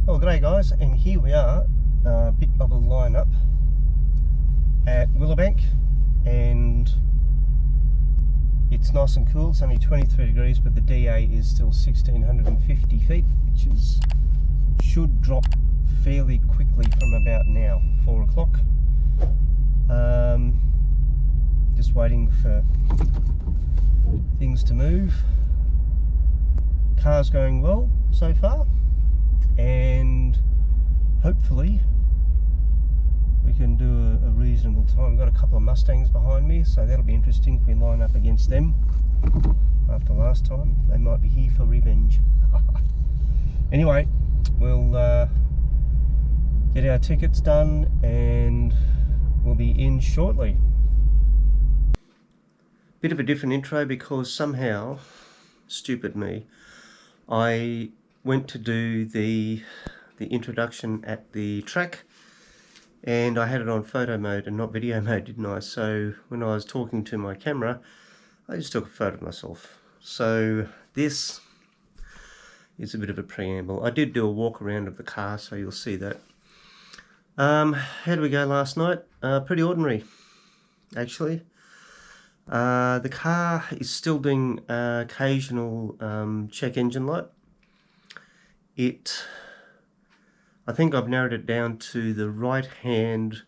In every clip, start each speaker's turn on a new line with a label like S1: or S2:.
S1: Well, g'day guys, and here we are, a bit of a lineup at Willowbank, and it's nice and cool. It's only 23 degrees, but the DA is still 1650 feet, which should drop fairly quickly from about now, 4 o'clock. Just waiting for things to move. Car's going well so far, and hopefully we can do a reasonable time. We've got a couple of Mustangs behind me, so that'll be interesting if we line up against them after last time. They might be here for revenge. Anyway, we'll get our tickets done and we'll be in shortly. Bit of a different intro because somehow, stupid me, I went to do the introduction at the track, and I had it on photo mode and not video mode, didn't I? So when I was talking to my camera, I just took a photo of myself. So this is a bit of a preamble. I did do a walk around of the car, so you'll see that. How did we go last night? Pretty ordinary, actually. The car is still doing occasional check engine light. I think I've narrowed it down to the right hand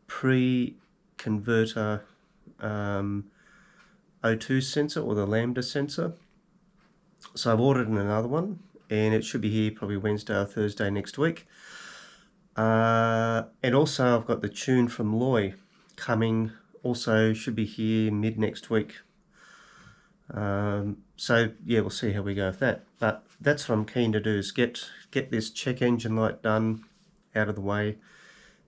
S1: pre-converter O2 sensor, or the lambda sensor. So I've ordered another one, and it should be here probably Wednesday or Thursday next week. And also I've got the Tune from Loi coming, also should be here mid next week. So yeah, we'll see how we go with that, but that's what I'm keen to do, is get this check engine light done, out of the way,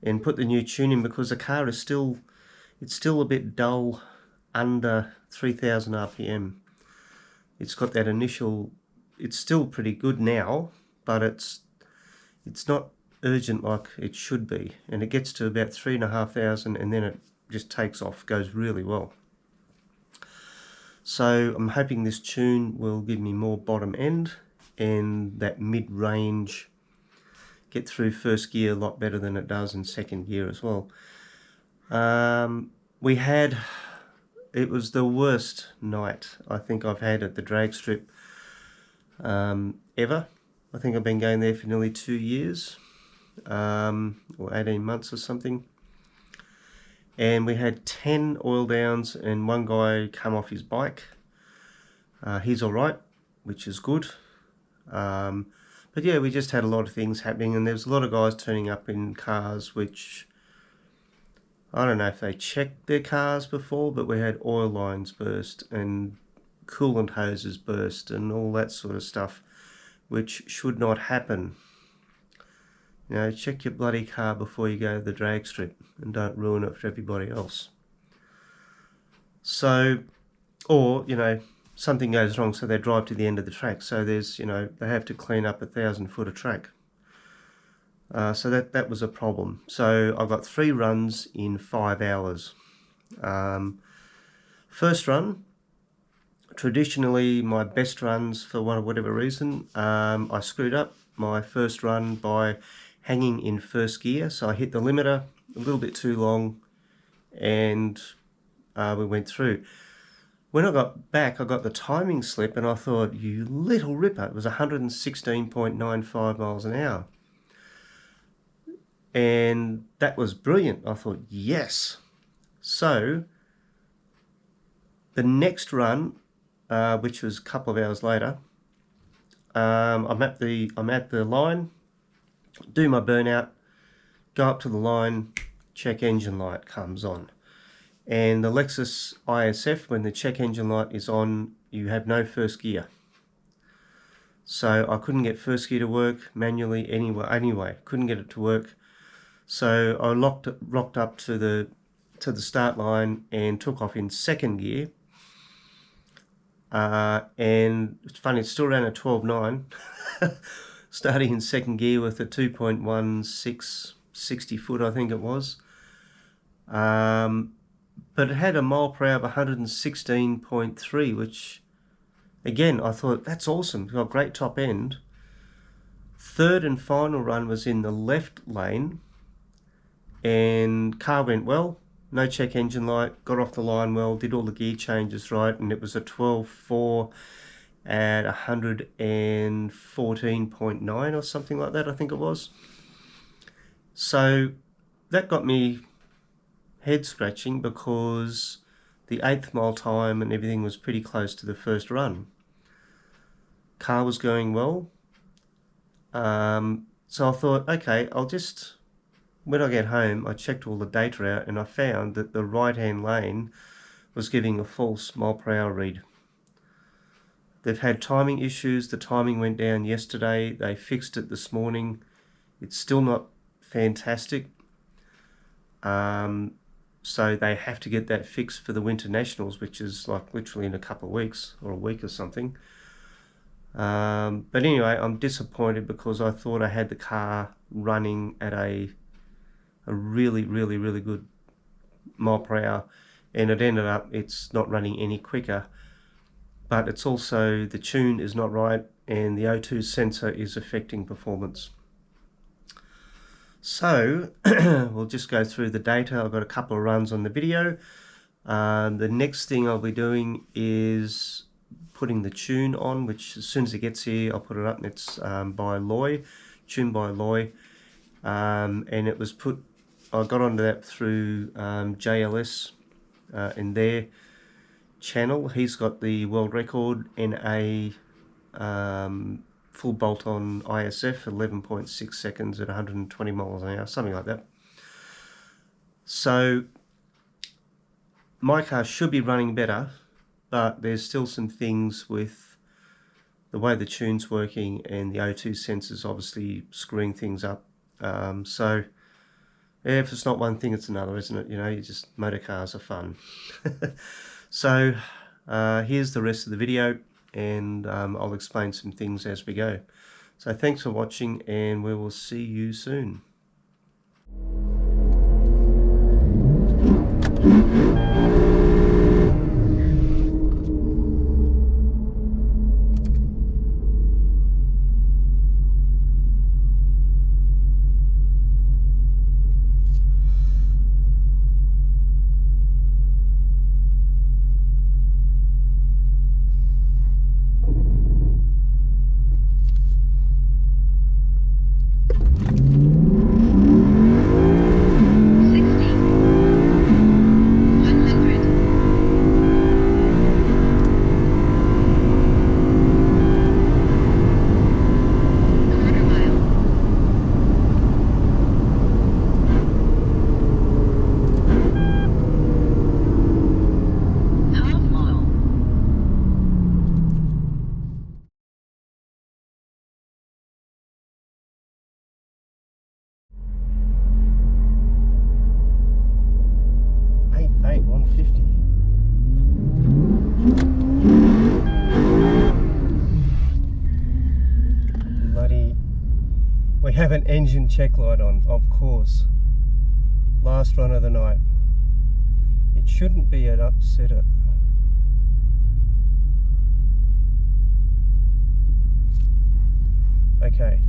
S1: and put the new tune in, because the car is still a bit dull under 3000 RPM. It's got that initial, it's still pretty good now, but it's not urgent like it should be, and it gets to about 3500 and then it just takes off, goes really well. So I'm hoping this tune will give me more bottom end and that mid-range, get through first gear a lot better than it does in second gear as well. It was the worst night I think I've had at the drag strip ever. I think I've been going there for nearly 2 years, or 18 months or something. And we had 10 oil downs and one guy come off his bike. He's alright, which is good. But yeah, we just had a lot of things happening, and there's a lot of guys turning up in cars which, I don't know if they checked their cars before, but we had oil lines burst and coolant hoses burst and all that sort of stuff, which should not happen. You know, check your bloody car before you go to the drag strip and don't ruin it for everybody else. So, or, you know, something goes wrong, so they drive to the end of the track. So there's, you know, they have to clean up 1,000 foot of track. So that was a problem. So I got 3 runs in 5 hours. First run, traditionally my best runs for whatever reason, I screwed up my first run by hanging in first gear, so I hit the limiter a little bit too long, and we went through. When I got back, I got the timing slip, and I thought, you little ripper, it was 116.95 miles an hour. And that was brilliant. I thought, yes. So the next run, which was a couple of hours later, I'm at the line, do my burnout, go up to the line, check engine light comes on. And the Lexus ISF, when the check engine light is on, you have no first gear. So I couldn't get first gear to work manually anyway, couldn't get it to work. So I rocked up to the start line and took off in second gear. And it's funny, it's still around at 12.9. Starting in second gear with a 2.16 60 foot, I think it was. But it had a mile per hour of 116.3, which again I thought, that's awesome, it's got a great top end. Third and final run was in the left lane, and car went well, no check engine light, got off the line well, did all the gear changes right, and it was a 12.4 at 114.9 or something like that, I think it was. So that got me head scratching, because the 8th mile time and everything was pretty close to the first run. Car was going well. So I thought, okay, when I get home, I checked all the data out, and I found that the right-hand lane was giving a false mile per hour read. They've had timing issues. The timing went down yesterday. They fixed it this morning. It's still not fantastic. So they have to get that fixed for the Winter Nationals, which is like literally in a couple of weeks, or a week or something. But anyway, I'm disappointed, because I thought I had the car running at a really good mile per hour, and it ended up it's not running any quicker. But it's also, the tune is not right, and the O2 sensor is affecting performance. So we'll just go through the data. I've got a couple of runs on the video. The next thing I'll be doing is putting the tune on, which as soon as it gets here, I'll put it up, and it's by Loi, Tune By Loi. And it was put, I got onto that through JLS in their channel. He's got the world record in a full bolt-on ISF, 11.6 seconds at 120 miles an hour, something like that. So my car should be running better, but there's still some things with the way the tune's working, and the O2 sensors obviously screwing things up. So yeah, if it's not one thing, it's another, isn't it? You know, motor cars are fun. So here's the rest of the video, and I'll explain some things as we go. So thanks for watching, and we will see you soon. We have an engine check light on, of course. Last run of the night. It shouldn't be an upsetter. Okay.